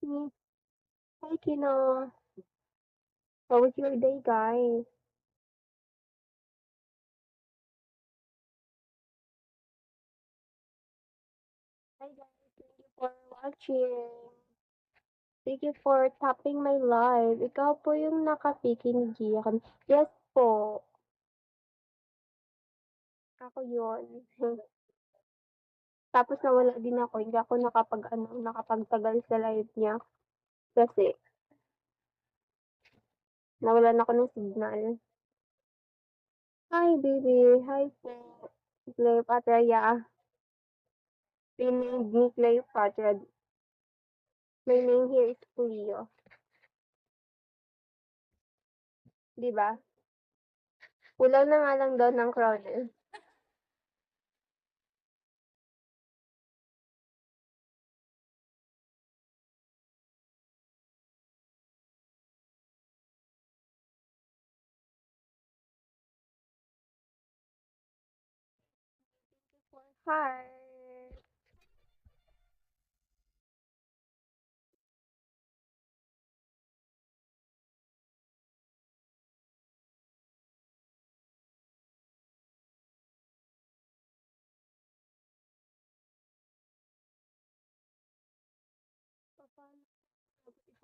me. Hi, Kino. How was your day, guys? Hi, guys. Thank you for watching. Thank you for tapping my live. Ikaw po yung nakapikinig yan. Yes po. Ako yun. Tapos nawala din ako. Hindi ako nakapagtagal sa live niya. Kasi nawalan ako ng signal. Hi, baby. Hi po. Cleopatra, yeah. Renamed me Cleopatra. My name here is Cleo. Di ba? Kulang na nga lang daw ng crown eh. For heart.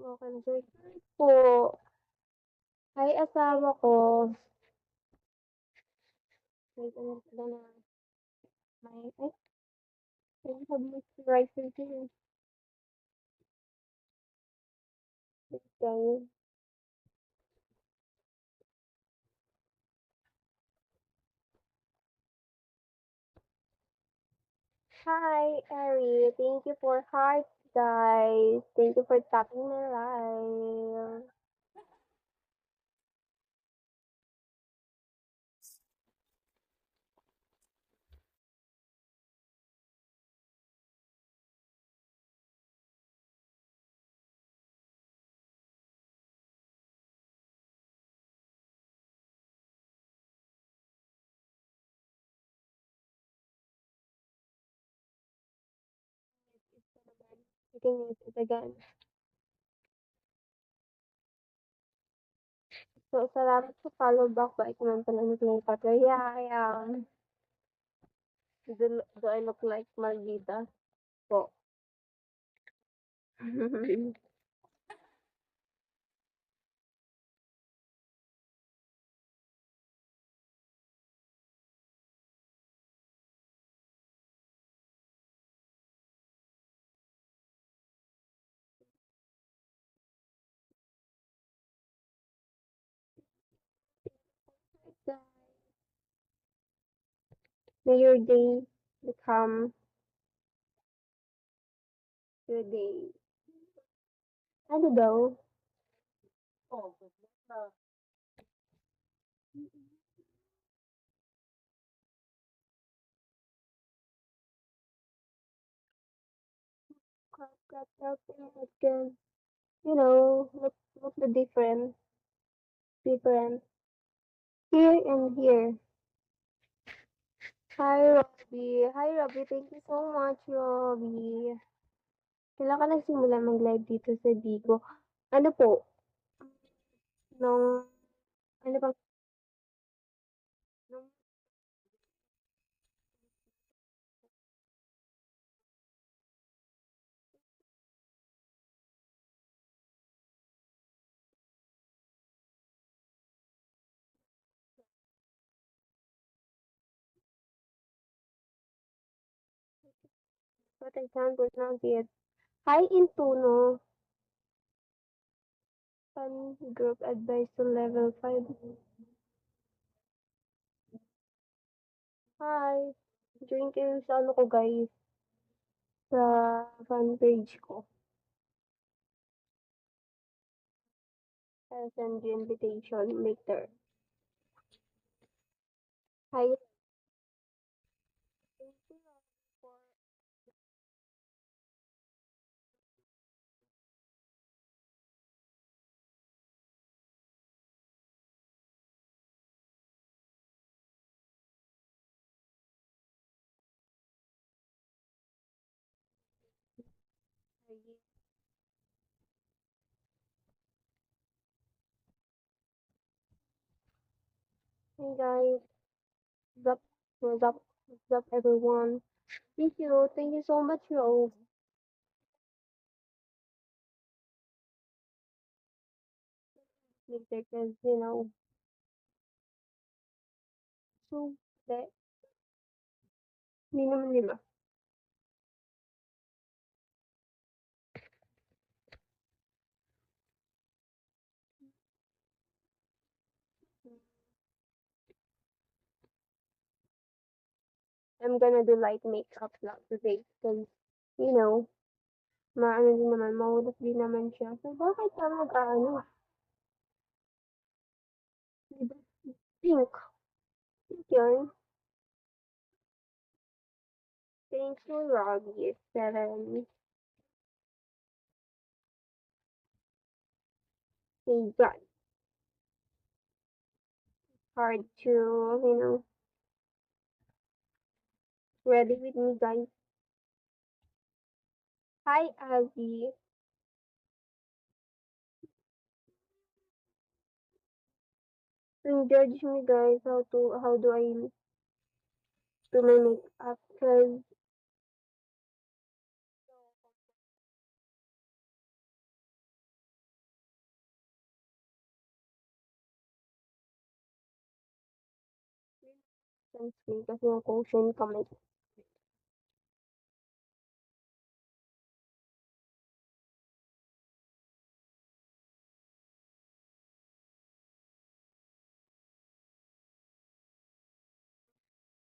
Okay na sir. Po. Ay, asawa ko. Wait, ano sila na. I have moisturizer too. Okay. Hi, Ari. Thank you for hearts, guys. Thank you for tapping my live. You can use it again. So, salamat sa follow back. Bait naman pala ni Cleopatra. Yeah, I am. Do I look like Margita? Po. May your day become your day. Ano daw? Again. You know, what's the difference here and here? Hi, Robbie. Hi, Robbie. Thank you so much, Robbie. Kailan ka nagsimula mag-live dito sa Bigo? Ano po? Nung, ano ba? Nung, but I can't pronounce it. Hi, Intuno. Fan group advice to level 5. Hi. Join kayo sa ano ko, guys. Sa fan page ko. I'll send you invitation later. Hi. Thank you for Hey guys, what's up? What's up? What's up, everyone? Thank you so much, Rose. Because so that hindi naman di ba? I'm gonna do light makeup lang today because you know, maano din naman, mahulog din naman siya. So bakit ka mag-ano? Di ba? Pink. Pink yun. Thanks to Robbie. 7. Hey, God. Hard to, ready with me, guys. Hi, Azzy. Don't judge me, guys. How do I do my makeup? Because sunscreen kasi yung cushion kamay.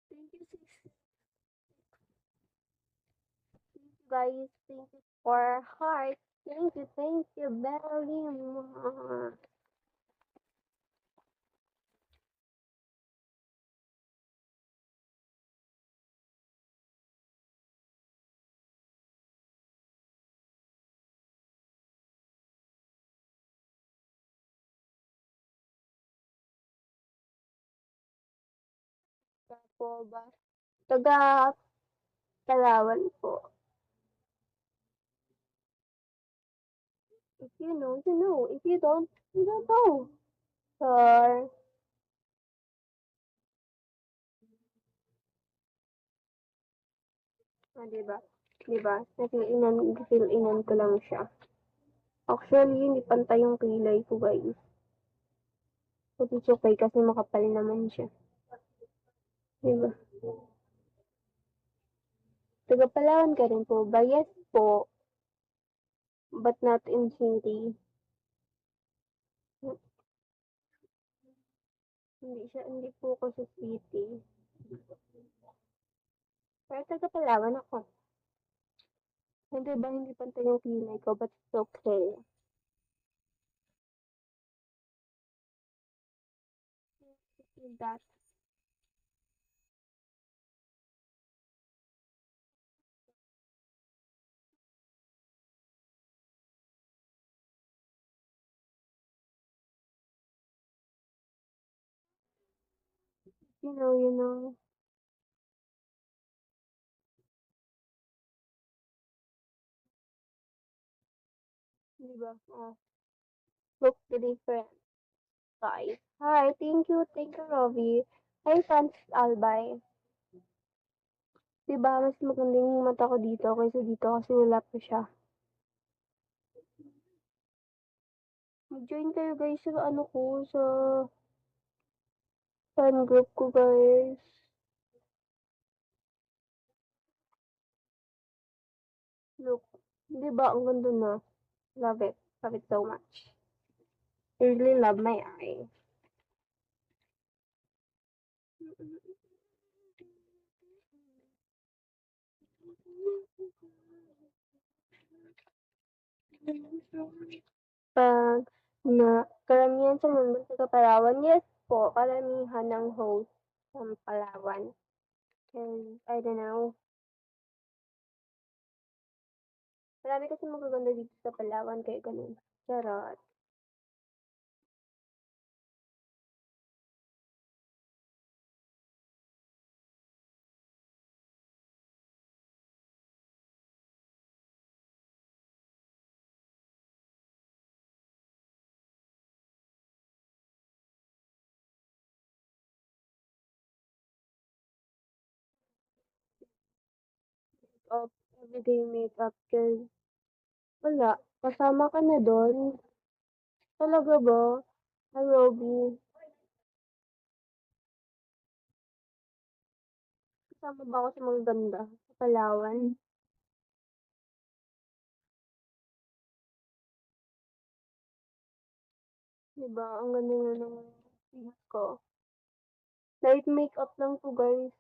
Thank you, sis. Guys. Thank you for heart. Thank you very much. Po ba? Taga Palawan po. If you know, you know. If you don't, you don't know. Sure. Diba? Diba? Nafill-inan ko lang siya. Actually, hindi pantay yung kilay ko, guys. But it's okay kasi makapal naman siya. Diba? Taga Palawan ka rin po ba? Yes po, but not in city. Hindi po ako sa city. Pero taga Palawan ako. Hindi ba hindi pantay yung kilay ko, but it's okay. That, you know. Diba? Oh, look the difference, guys. Hi, thank you, Robbie. Hi, Francis Albay. Diba, mas maganda yung mata ko dito kaysa dito kasi wala pa siya. Mag-join kayo guys sa ano ko, sa fan group ko guys. Look, diba, ang ganda na. Love it. Love it so much. I really love my eye. Pag karamihan sa mundo sa Palawan, yes po, karamihan ng host sa Palawan. And I don't know, marami kasi magaganda dito sa Palawan kaya ganun. Charot. makeup, everyday makeup, cause wala, kasama ka na dun. Talaga ba? Hi, Robby. Kasama ba ako sa mga ganda sa Palawan? 'Di ba, ang ganda na ng face ko. Light makeup lang 'to, guys.